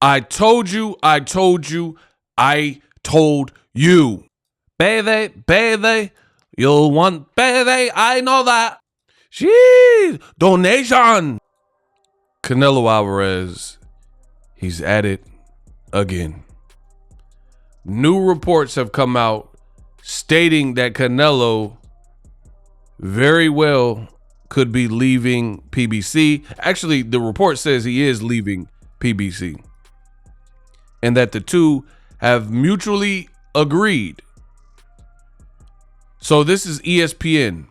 I told you. I told you. Baby, you'll want baby. I know that. Jeez, donation. Canelo Alvarez, he's at it again. New reports have come out stating that Canelo very well could be leaving PBC. Actually, the report says he is leaving PBC, and that the two have mutually agreed. So this is ESPN,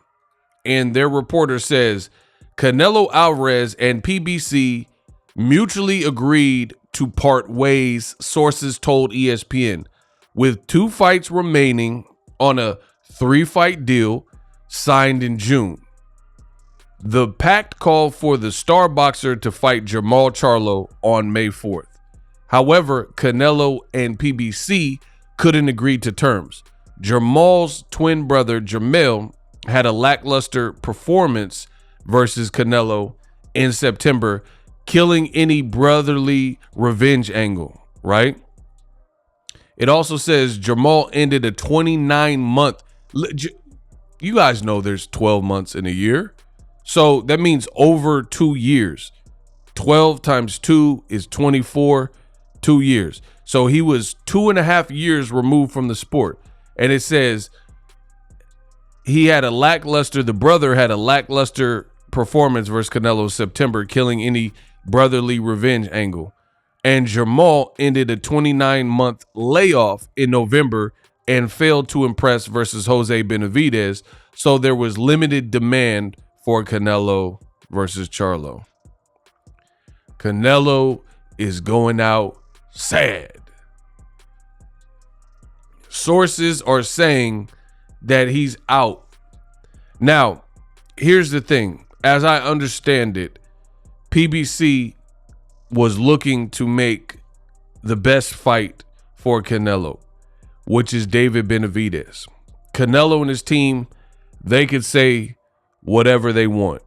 and their reporter says Canelo Alvarez and PBC mutually agreed to part ways, sources told ESPN, with 2 fights remaining on a 3-fight deal signed in June. The pact called for the star boxer to fight Jermall Charlo on May 4th. However, Canelo and PBC couldn't agree to terms. Jermall's twin brother, Jermall, had a lackluster performance versus Canelo in September, killing any brotherly revenge angle, right? It also says Jermall ended a 29-month. You guys know there's 12 months in a year. So that means over 2 years. 12 times 2 is 24, 2 years. So he was 2.5 years removed from the sport. And it says the brother had a lackluster performance versus Canelo in September, killing any brotherly revenge angle. And Jermall ended a 29-month layoff in November and failed to impress versus Jose Benavidez. So there was limited demand for Canelo versus Charlo. Canelo is going out sad. Sources are saying that he's out. Now, here's the thing. As I understand it, PBC was looking to make the best fight for Canelo, which is David Benavidez. Canelo and his team, they could say whatever they want.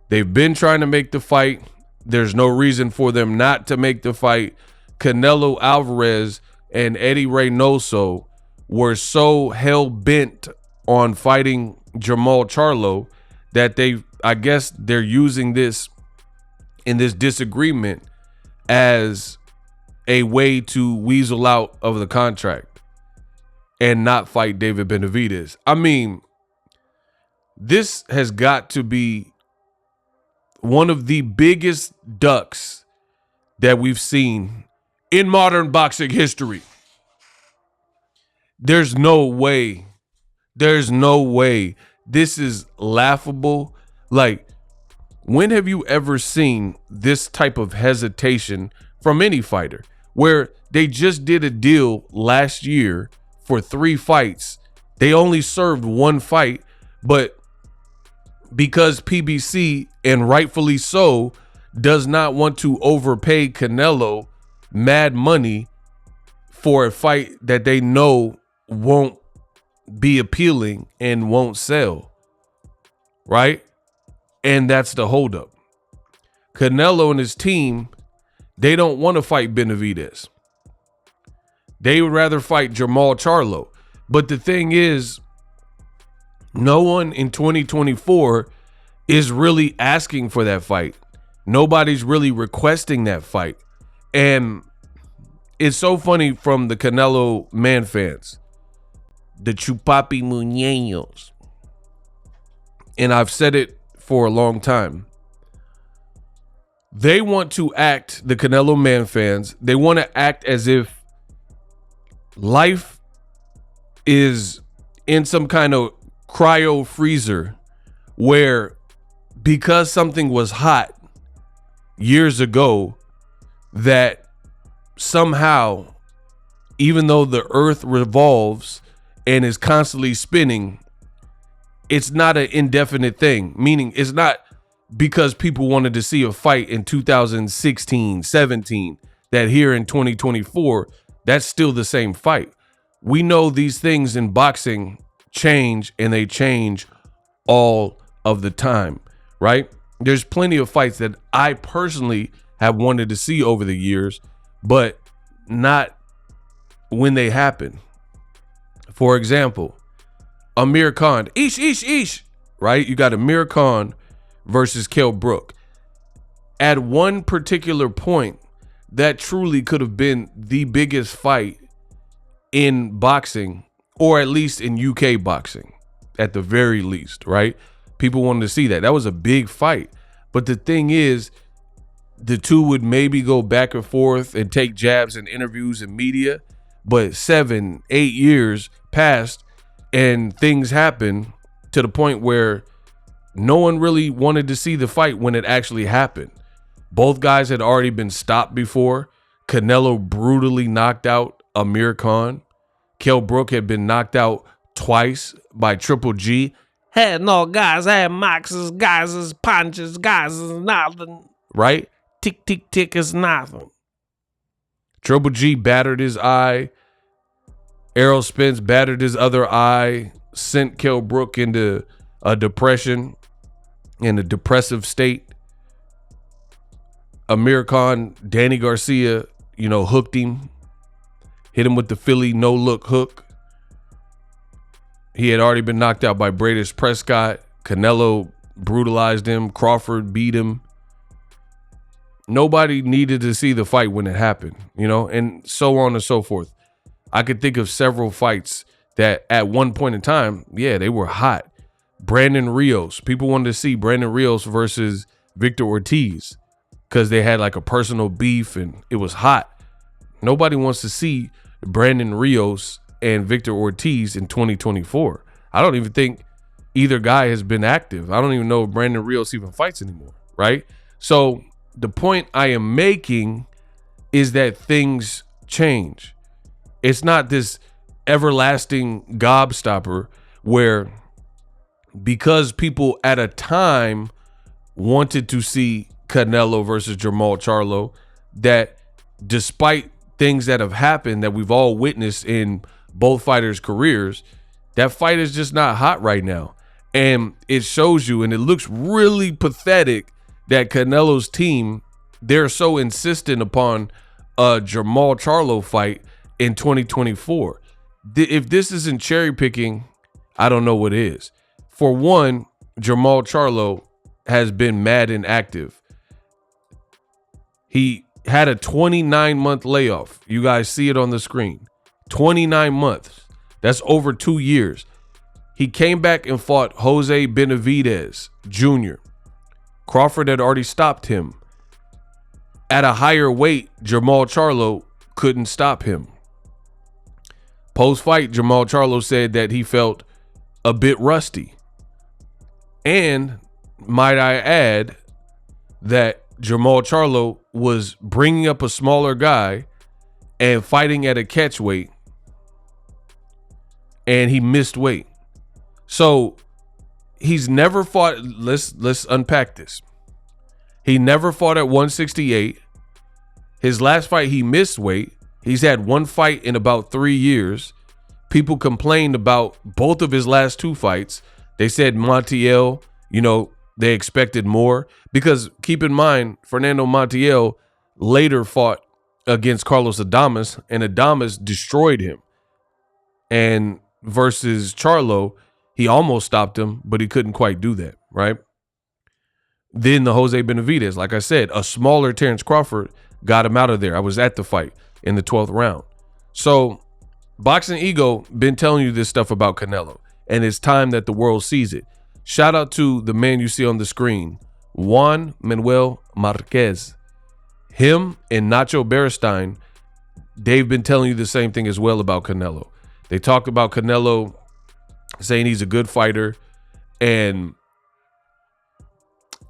They've been trying to make the fight. There's no reason for them not to make the fight. Canelo Alvarez and Eddie Reynoso were so hell-bent on fighting Jermall Charlo that I guess they're using this in this disagreement as a way to weasel out of the contract and not fight David Benavidez. I mean, this has got to be one of the biggest ducks that we've seen in modern boxing history. There's no way. There's no way. This is laughable. Like, when have you ever seen this type of hesitation from any fighter, where they just did a deal last year for 3 fights? They only served 1 fight, but because PBC, and rightfully so, does not want to overpay Canelo mad money for a fight that they know won't be appealing and won't sell, right? And that's the holdup. Canelo and his team, they don't want to fight Benavidez. They would rather fight Jermall Charlo. But the thing is, no one in 2024 is really asking for that fight. Nobody's really requesting that fight. And it's so funny from the Canelo man fans, the Chupapi Muñeños. And I've said it for a long time. They want to act, the Canelo man fans, they want to act as if life is in some kind of cryo freezer where, because something was hot years ago, that somehow, even though the earth revolves and is constantly spinning, it's not an indefinite thing. Meaning it's not because people wanted to see a fight in 2016, 17, that here in 2024, that's still the same fight. We know these things in boxing change, and they change all of the time, right? There's plenty of fights that I personally have wanted to see over the years, but not when they happen. For example, Amir Khan, right? You got Amir Khan versus Kell Brook. At one particular point, that truly could have been the biggest fight in boxing, or at least in UK boxing, at the very least, right? People wanted to see that. That was a big fight. But the thing is, the two would maybe go back and forth and take jabs in interviews and media, but 7-8 years passed and things happened to the point where no one really wanted to see the fight when it actually happened. Both guys had already been stopped before. Canelo brutally knocked out Amir Khan. Kell Brook had been knocked out twice by Triple G. Had no guys, had maxes, guys, punches, guys, nothing. Right? Tick, tick, tick is nothing. Triple G battered his eye. Errol Spence battered his other eye. Sent Kell Brook into a depression, in a depressive state. Amir Khan, Danny Garcia, hooked him. Hit him with the Philly no-look hook. He had already been knocked out by Bradis Prescott. Canelo brutalized him. Crawford beat him. Nobody needed to see the fight when it happened, and so on and so forth. I could think of several fights that at one point in time, they were hot. Brandon Rios. People wanted to see Brandon Rios versus Victor Ortiz because they had like a personal beef and it was hot. Nobody wants to see Brandon Rios and Victor Ortiz in 2024. I don't even think either guy has been active. I don't even know if Brandon Rios even fights anymore, right? So the point I am making is that things change. It's not this everlasting gobstopper where, because people at a time wanted to see Canelo versus Jermall Charlo, that despite things that have happened that we've all witnessed in both fighters' careers, that fight is just not hot right now. And it shows you, and it looks really pathetic that Canelo's team, they're so insistent upon a Jermall Charlo fight in 2024. If this isn't cherry picking, I don't know what is. For one, Jermall Charlo has been mad inactive. He had a 29-month layoff. You guys see it on the screen. 29 months. That's over 2 years. He came back and fought Jose Benavidez Jr. Crawford had already stopped him. At a higher weight, Jermall Charlo couldn't stop him. Post-fight, Jermall Charlo said that he felt a bit rusty. And might I add that Jermall Charlo was bringing up a smaller guy and fighting at a catch weight, and he missed weight. So he's never fought. Let's unpack this. He never fought at 168. His last fight, he missed weight. He's had one fight in about 3 years. People complained about both of his last two fights. They said Montiel, they expected more, because keep in mind, Fernando Montiel later fought against Carlos Adames, and Adames destroyed him. And versus Charlo, he almost stopped him, but he couldn't quite do that, right? Then the Jose Benavidez, like I said, a smaller Terrence Crawford got him out of there. I was at the fight in the 12th round. So Boxingego been telling you this stuff about Canelo, and it's time that the world sees it. Shout out to the man you see on the screen, Juan Manuel Marquez. Him and Nacho Beristain, they've been telling you the same thing as well about Canelo. They talked about Canelo saying he's a good fighter, and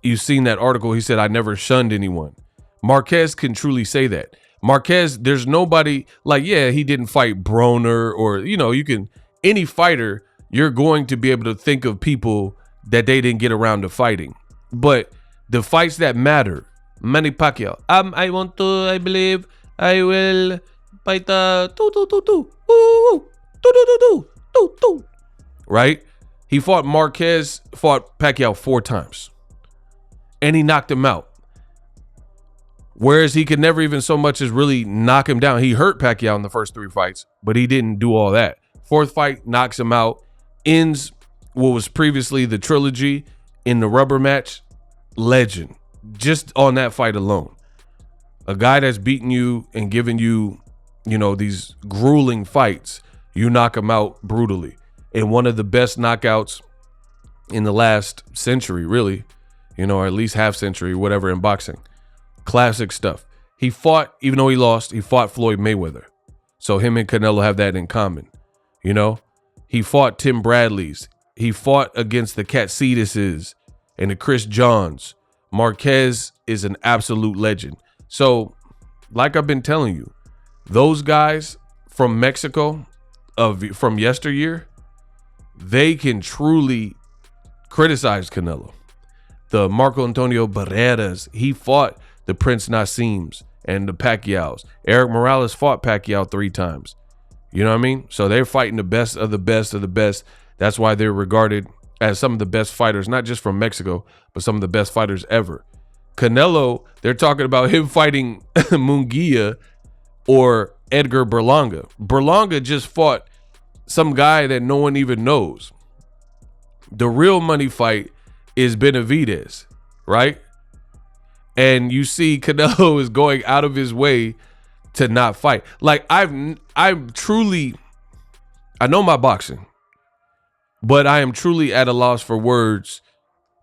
you've seen that article. He said, I never shunned anyone. Marquez can truly say that. Marquez, there's nobody like, he didn't fight Broner or, you can, any fighter, you're going to be able to think of people that they didn't get around to fighting. But the fights that matter, Manny Pacquiao, I believe I will fight right? He fought Pacquiao 4 times, and he knocked him out. Whereas he could never even so much as really knock him down. He hurt Pacquiao in the first 3 fights, but he didn't do all that. 4th fight, knocks him out, ends what was previously the trilogy in the rubber match. Legend. Just on that fight alone. A guy that's beating you and giving you, these grueling fights, you knock him out brutally. And one of the best knockouts in the last century, really, or at least half century, whatever, in boxing. Classic stuff. He fought, even though he lost, he fought Floyd Mayweather. So him and Canelo have that in common. He fought Tim Bradley's. He fought against the Katsidises and the Chris Johns. Marquez is an absolute legend. So, like I've been telling you, those guys from Mexico, from yesteryear, they can truly criticize Canelo. The Marco Antonio Barreras, he fought the Prince Naseems and the Pacquiaos. Eric Morales fought Pacquiao 3 times. You know what I mean? So they're fighting the best of the best of the best. That's why they're regarded as some of the best fighters, not just from Mexico, but some of the best fighters ever. Canelo, they're talking about him fighting Munguia or Edgar Berlanga. Berlanga just fought some guy that no one even knows. The real money fight is Benavidez, right? And you see Canelo is going out of his way to not fight. Like I know my boxing, but I am truly at a loss for words,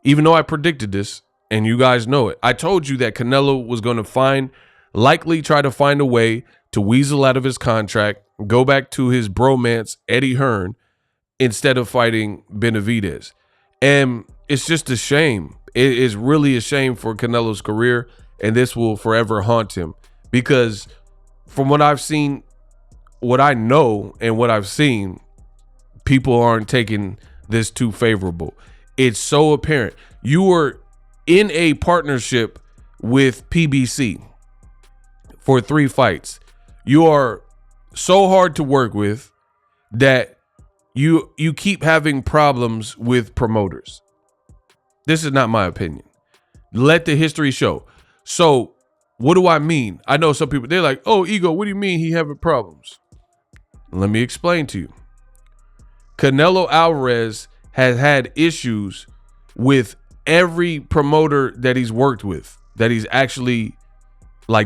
even though I predicted this and you guys know it. I told you that Canelo was going to likely try to find a way to weasel out of his contract, go back to his bromance, Eddie Hearn, instead of fighting Benavidez. And it's just a shame. It is really a shame for Canelo's career, and this will forever haunt him. Because from what I've seen, what I know and what I've seen, people aren't taking this too favorable. It's so apparent. You were in a partnership with PBC for 3 fights. You are so hard to work with that you keep having problems with promoters. This is not my opinion. Let the history show. So what do I mean? I know some people, they're like, oh, Ego, what do you mean he having problems? Let me explain to you. Canelo Alvarez has had issues with every promoter that he's worked with, that he's actually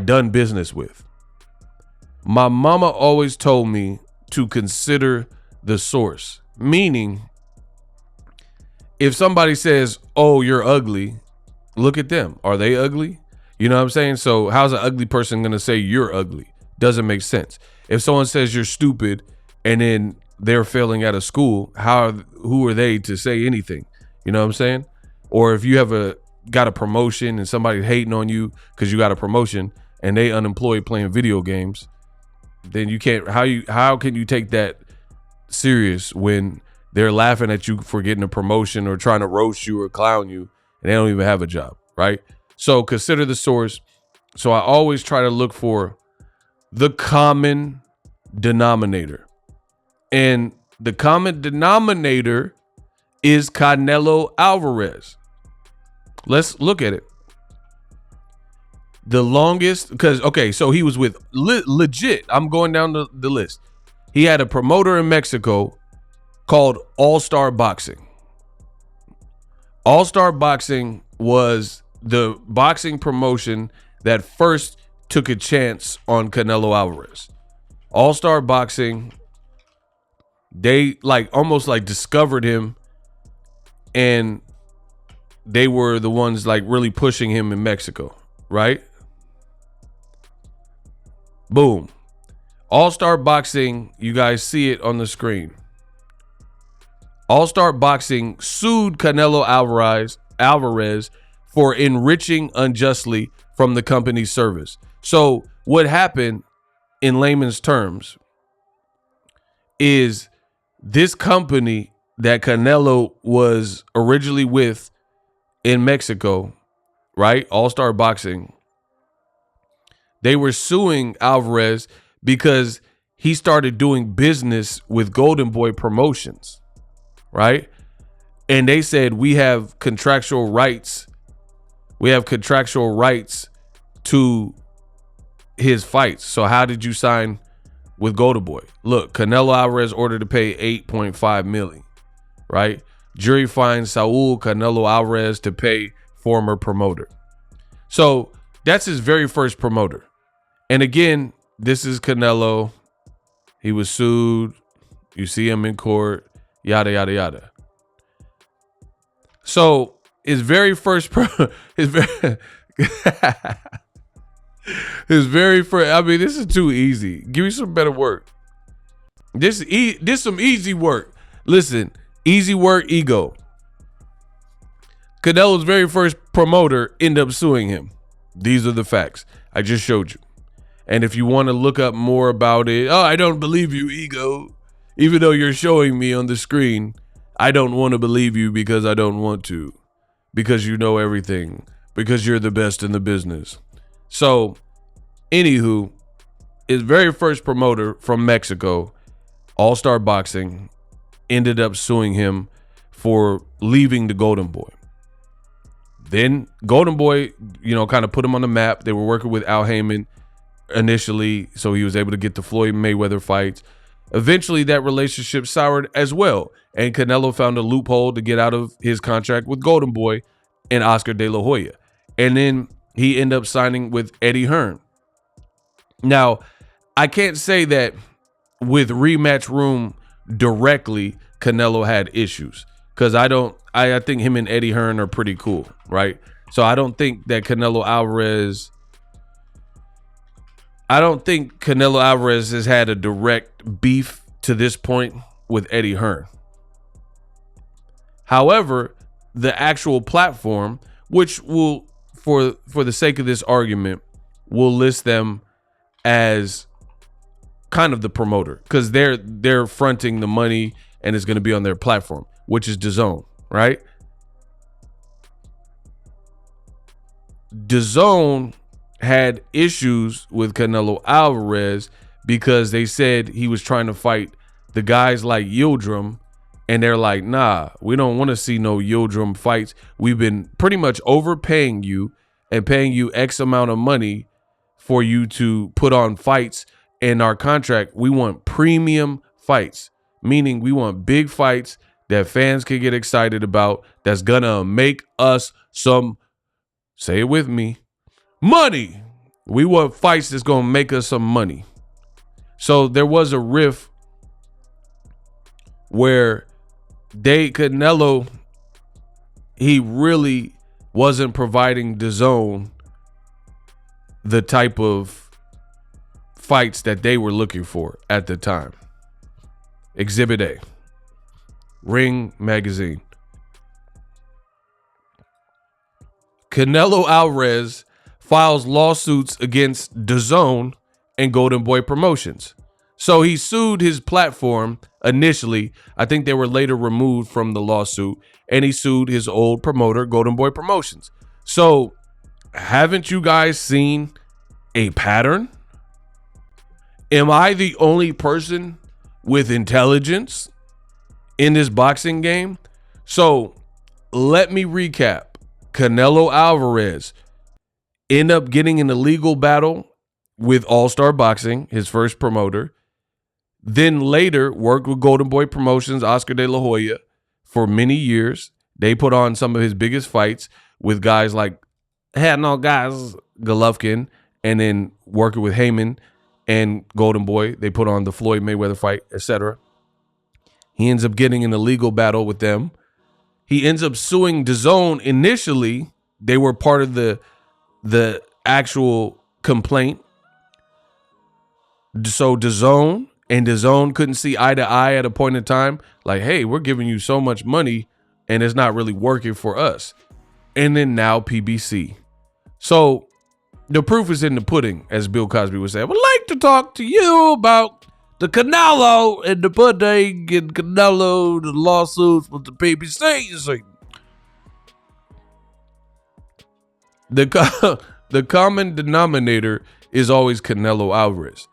done business with. My mama always told me to consider the source, meaning if somebody says, oh, you're ugly, look at them. Are they ugly? You know what I'm saying? So how's an ugly person going to say you're ugly? Doesn't make sense. If someone says you're stupid and then they're failing out of school, who are they to say anything? You know what I'm saying? Or if you got a promotion and somebody's hating on you because you got a promotion and they unemployed playing video games, then you can't, how can you take that serious when they're laughing at you for getting a promotion or trying to roast you or clown you and they don't even have a job, right? So consider the source. So I always try to look for the common denominator. And the common denominator is Canelo Alvarez. Let's look at it. The longest, so he was with legit, I'm going down the list. He had a promoter in Mexico called All-Star Boxing. All-Star Boxing was the boxing promotion that first took a chance on Canelo Alvarez. All-Star Boxing, they almost discovered him, and they were the ones really pushing him in Mexico, right? Boom. All-Star Boxing, you guys see it on the screen. All-Star Boxing sued Canelo Alvarez for enriching unjustly from the company's service. So what happened in layman's terms is this company that Canelo was originally with in Mexico, right? All-Star Boxing. They were suing Alvarez because he started doing business with Golden Boy Promotions, right? And they said, we have contractual rights. We have contractual rights to his fights. So how did you sign with Golden Boy? Look, Canelo Alvarez ordered to pay $8.5 million, right? Jury finds Saul Canelo Alvarez to pay former promoter. So that's his very first promoter. And again, this is Canelo. He was sued. You see him in court, yada, yada, yada. So his very first, his very first, I mean, this is too easy. Give me some better work. This some easy work. Listen, easy work, ego. Canelo's very first promoter ended up suing him. These are the facts. I just showed you. And if you want to look up more about it, oh, I don't believe you, ego. Even though you're showing me on the screen, I don't want to believe you because I don't want to. Because you know everything. Because you're the best in the business. So, anywho, his very first promoter from Mexico, All Star Boxing, ended up suing him for leaving the Golden Boy. Then Golden Boy, kind of put him on the map. They were working with Al Heyman initially, so he was able to get the Floyd Mayweather fights. Eventually, that relationship soured as well, and Canelo found a loophole to get out of his contract with Golden Boy and Oscar De La Hoya. And then he ended up signing with Eddie Hearn. Now, I can't say that with Rematch Room directly, Canelo had issues, because I think him and Eddie Hearn are pretty cool, right? So I don't think Canelo Alvarez has had a direct beef to this point with Eddie Hearn. However, the actual platform, which will, for the sake of this argument, will list them as kind of the promoter, because they're fronting the money and it's going to be on their platform, which is DAZN, right? DAZN had issues with Canelo Alvarez because they said he was trying to fight the guys like Yildirim, and they're like, nah, we don't want to see no Yildirim fights. We've been pretty much overpaying you and paying you X amount of money for you to put on fights in our contract. We want premium fights, meaning we want big fights that fans can get excited about, that's gonna make us some, say it with me, money. We want fights that's gonna make us some money. So there was a riff where Canelo, he really wasn't providing DAZN the type of fights that they were looking for at the time. Exhibit A, Ring Magazine. Canelo Alvarez files lawsuits against DAZN and Golden Boy Promotions. So he sued his platform initially. I think they were later removed from the lawsuit, and he sued his old promoter, Golden Boy Promotions. So haven't you guys seen a pattern? Am I the only person with intelligence in this boxing game? So let me recap. Canelo Alvarez ended up getting in a legal battle with All Star Boxing, his first promoter. Then later worked with Golden Boy Promotions, Oscar De La Hoya, for many years. They put on some of his biggest fights with guys like Golovkin, and then working with Heyman and Golden Boy. They put on the Floyd Mayweather fight, etc. He ends up getting in a legal battle with them. He ends up suing DAZN initially. They were part of the actual complaint. So DAZN couldn't see eye to eye at a point in time. Like, hey, we're giving you so much money and it's not really working for us. And then now PBC. So the proof is in the pudding, as Bill Cosby would say. I would like to talk to you about the Canelo and the pudding and Canelo, the lawsuits with the PBC. You see, the common denominator is always Canelo Alvarez,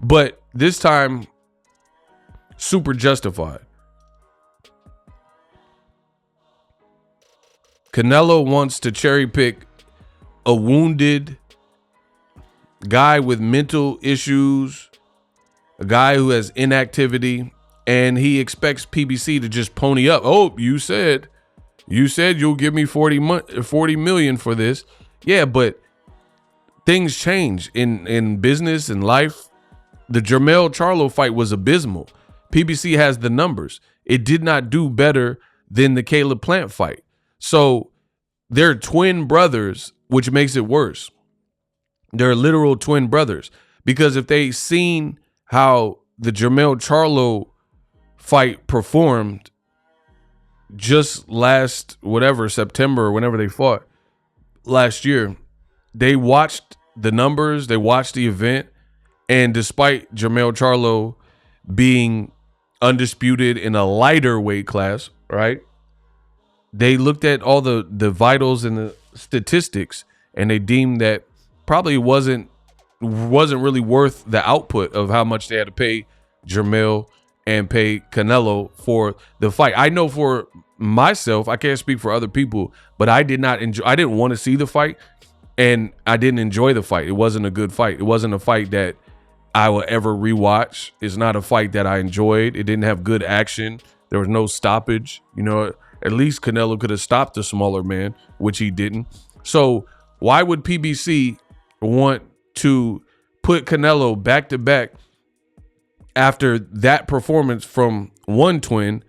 but this time super justified. Canelo wants to cherry pick a wounded guy with mental issues, a guy who has inactivity, and he expects PBC to just pony up. Oh, you said you'll give me 40 million for this. Yeah, but things change in business and life. The Jermall Charlo fight was abysmal. PBC has the numbers. It did not do better than the Caleb Plant fight. So they're twin brothers, which makes it worse. They're literal twin brothers. Because if they seen how the Jermall Charlo fight performed just last September or whenever they fought last year, they watched the numbers, they watched the event, and despite Jermall Charlo being undisputed in a lighter weight class, right? They looked at all the vitals and the statistics, and they deemed that probably wasn't really worth the output of how much they had to pay Jermall and pay Canelo for the fight. I know for myself, I can't speak for other people, but I didn't want to see the fight, and I didn't enjoy the fight. It wasn't a good fight. It wasn't a fight that I will ever rewatch. It's not a fight that I enjoyed. It didn't have good action. There was no stoppage. You know, at least Canelo could have stopped the smaller man, which he didn't. So why would PBC want to put Canelo back to back after that performance from one twin?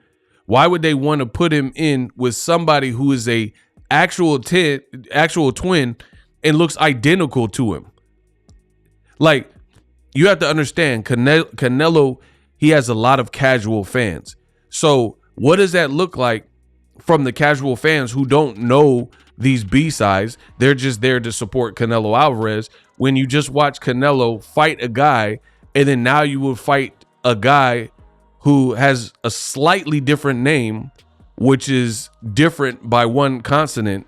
Why would they want to put him in with somebody who is a actual twin and looks identical to him? Like, you have to understand, Canelo, he has a lot of casual fans. So what does that look like from the casual fans who don't know these B-sides? They're just there to support Canelo Alvarez. When you just watch Canelo fight a guy, and then now you will fight a guy who has a slightly different name, which is different by one consonant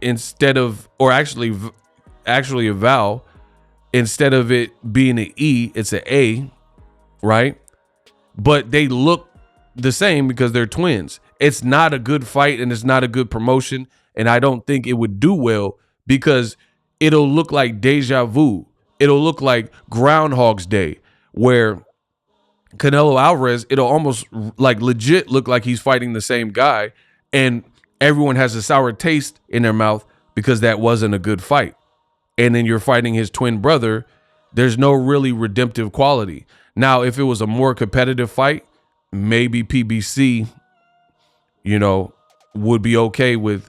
instead of, or actually a vowel. Instead of it being an E, it's an A, right? But they look the same because they're twins. It's not a good fight, and it's not a good promotion, and I don't think it would do well because it'll look like deja vu. It'll look like Groundhog's Day, where Canelo Alvarez, it'll almost like legit look like he's fighting the same guy, and everyone has a sour taste in their mouth because that wasn't a good fight. And then you're fighting his twin brother. There's no really redemptive quality. Now, if it was a more competitive fight, maybe PBC, would be okay with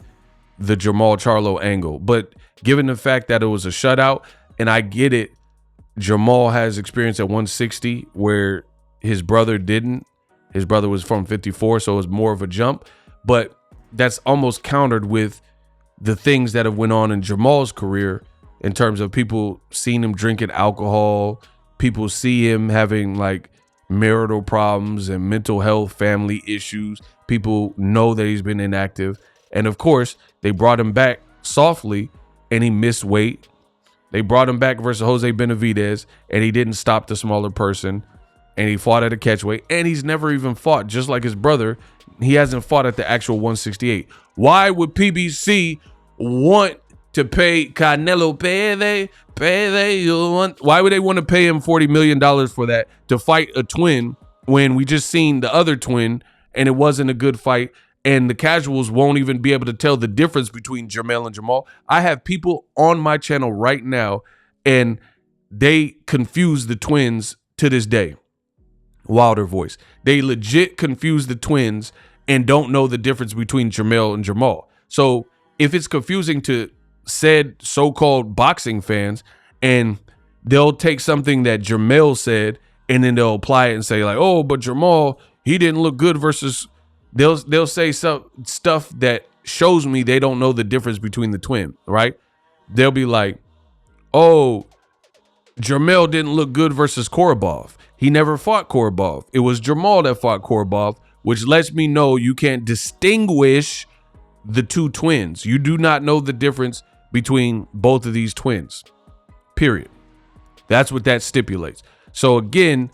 the Jermall Charlo angle. But given the fact that it was a shutout, and I get it, Jermall has experience at 160 where his brother didn't. His brother was from 54, so it was more of a jump. But that's almost countered with the things that have went on in Jermall's career, in terms of people seeing him drinking alcohol, people see him having like marital problems and mental health, family issues. People know that he's been inactive. And of course, they brought him back softly and he missed weight. They brought him back versus Jose Benavidez and he didn't stop the smaller person. And he fought at a catchweight, and he's never even fought, just like his brother. He hasn't fought at the actual 168. Why would PBC want to pay Canelo? Why would they want to pay him $40 million for that, to fight a twin, when we just seen the other twin and it wasn't a good fight, and the casuals won't even be able to tell the difference between Jermall and Jermall? I have people on my channel right now, and they confuse the twins to this day. Wilder voice. They legit confuse the twins and don't know the difference between Jermall and Jermall. So if it's confusing to said so-called boxing fans, and they'll take something that Jermall said and then they'll apply it and say like, oh, but Jermall, he didn't look good versus, they'll say some stuff that shows me they don't know the difference between the twin, right? They'll be like, oh, Jermall didn't look good versus Korobov. He never fought Korobov. It was Jermall that fought Korobov, which lets me know you can't distinguish the two twins. You do not know the difference between both of these twins, period. That's what that stipulates. So again,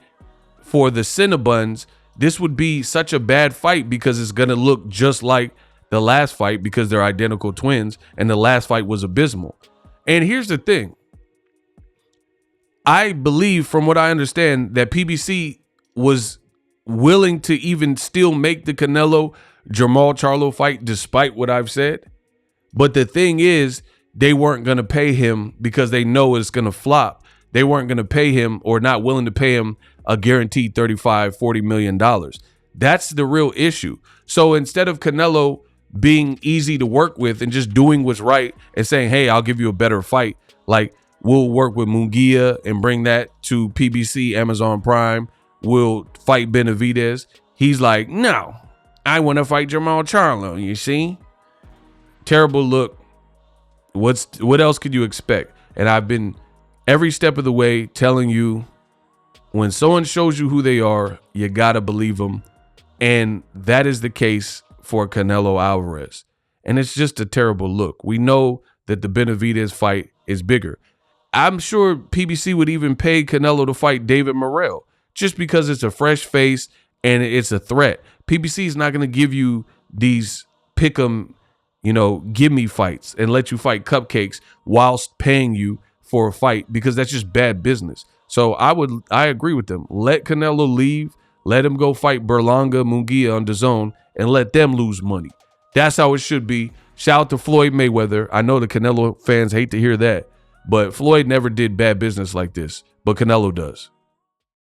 for the Cinnabons, this would be such a bad fight because it's going to look just like the last fight because they're identical twins, and the last fight was abysmal. And here's the thing. I believe, from what I understand, that PBC was willing to even still make the Canelo Jermall Charlo fight, despite what I've said. But the thing is, they weren't going to pay him because they know it's going to flop. They weren't going to pay him, or not willing to pay him, a guaranteed $35-40 million. That's the real issue. So instead of Canelo being easy to work with and just doing what's right and saying, hey, I'll give you a better fight, like, we'll work with Munguia and bring that to PBC, Amazon Prime. We'll fight Benavidez. He's like, no, I want to fight Jermall Charlo. You see? Terrible look. What else could you expect? And I've been every step of the way telling you, when someone shows you who they are, you got to believe them. And that is the case for Canelo Alvarez. And it's just a terrible look. We know that the Benavidez fight is bigger. I'm sure PBC would even pay Canelo to fight David Morrell just because it's a fresh face and it's a threat. PBC is not going to give you these pick 'em, give me fights and let you fight cupcakes whilst paying you for a fight, because that's just bad business. So I agree with them. Let Canelo leave. Let him go fight Berlanga, Munguia on DAZN and let them lose money. That's how it should be. Shout out to Floyd Mayweather. I know the Canelo fans hate to hear that, but Floyd never did bad business like this, but Canelo does.